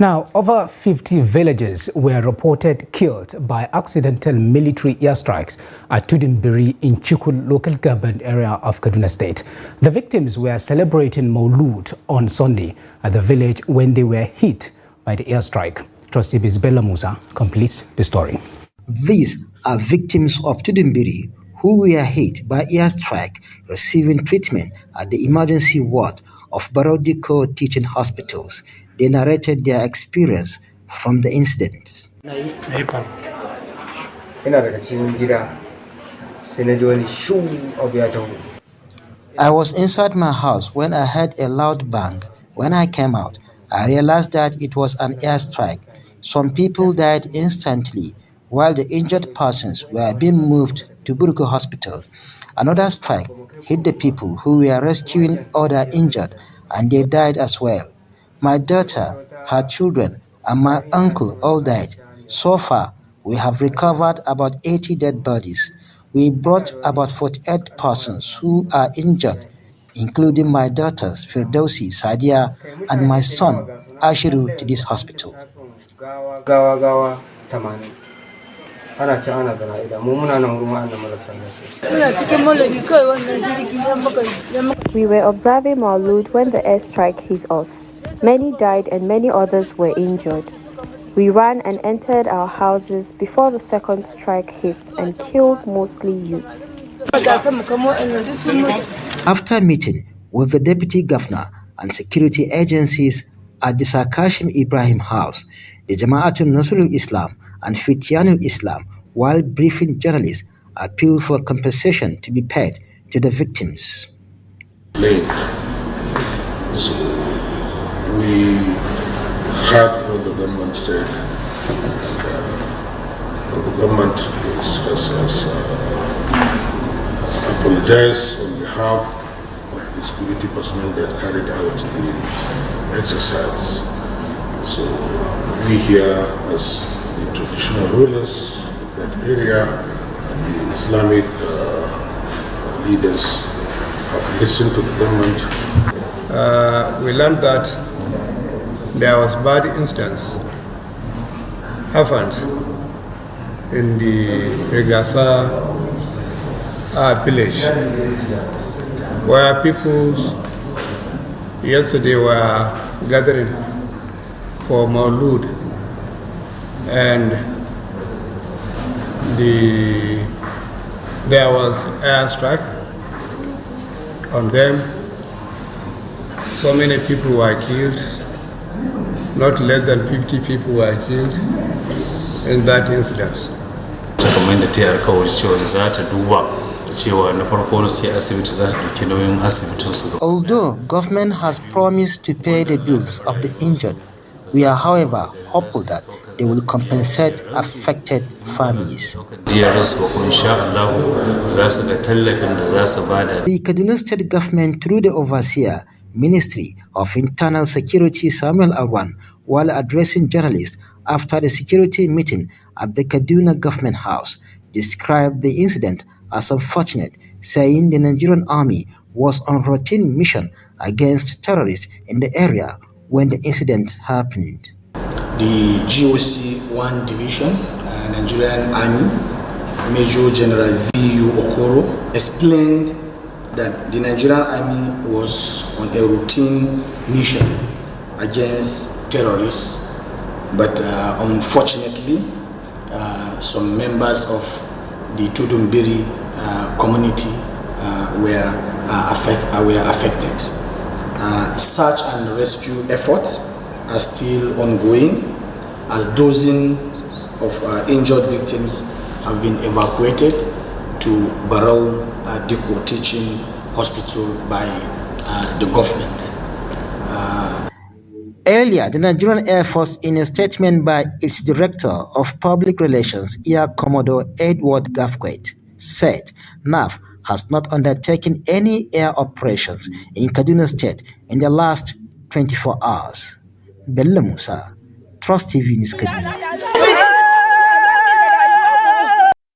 Now, over 50 villagers were reported killed by accidental military airstrikes at Tudun Biri in Chikun local government area of Kaduna State. The victims were celebrating maulud on Sunday at the village when they were hit by the airstrike. Trustee Bisbella Musa completes the story. These are victims of Tudun Biri who were hit by airstrike receiving treatment at the emergency ward of Barodiko teaching hospitals. They narrated their experience from the incident. I was inside my house when I heard a loud bang. When I came out, I realized that it was an airstrike. Some people died instantly, while the injured persons were being moved to Burko Hospital. Another strike hit the people who were rescuing other injured, and they died as well. My daughter, her children, and my uncle all died. So far, we have recovered about 80 dead bodies. We brought about 48 persons who are injured, including my daughters, Firdausi, Sadia, and my son, Ashiru, to this hospital. We were observing maulud when the airstrike hit us. Many died and many others were injured. We ran and entered our houses before the second strike hit and killed mostly youths. After meeting with the deputy governor and security agencies at the Sir Kashim Ibrahim House, the Jama'atul Nasrul Islam and Fitianul Islam, while briefing journalists, appealed for compensation to be paid to the victims. So we heard what the government said, and the government has apologized on behalf of the security personnel that carried out the exercise. So we here, as the traditional rulers of that area and the Islamic leaders, have listened to the government. We learned that there was bad incidents happened in the Regasa village, where people yesterday were gathering for maulud, and there was airstrike on them. So many people were killed. Not less than 50 people were killed in that incident. Although government has promised to pay the bills of the injured, we are, however, hopeful that they will compensate affected families. The Kaduna State government, through the overseer, Ministry of Internal Security Samuel Arwan, while addressing journalists after the security meeting at the Kaduna Government House, described the incident as unfortunate, saying the Nigerian army was on routine mission against terrorists in the area when the incident happened. The GOC 1 Division, Nigerian Army, Major General V.U. Okoro, explained that the Nigerian Army was on a routine mission against terrorists, but unfortunately, some members of the Tudun Biri community were affected. Search and rescue efforts are still ongoing, as dozens of injured victims have been evacuated to Barrow Diko Teaching Hospital by the government. Earlier, the Nigerian Air Force, in a statement by its Director of Public Relations, Air Commodore Edward Gafquet, said NAF has not undertaken any air operations in Kaduna State in the last 24 hours. Bella Musa, Trust TV News, Kaduna.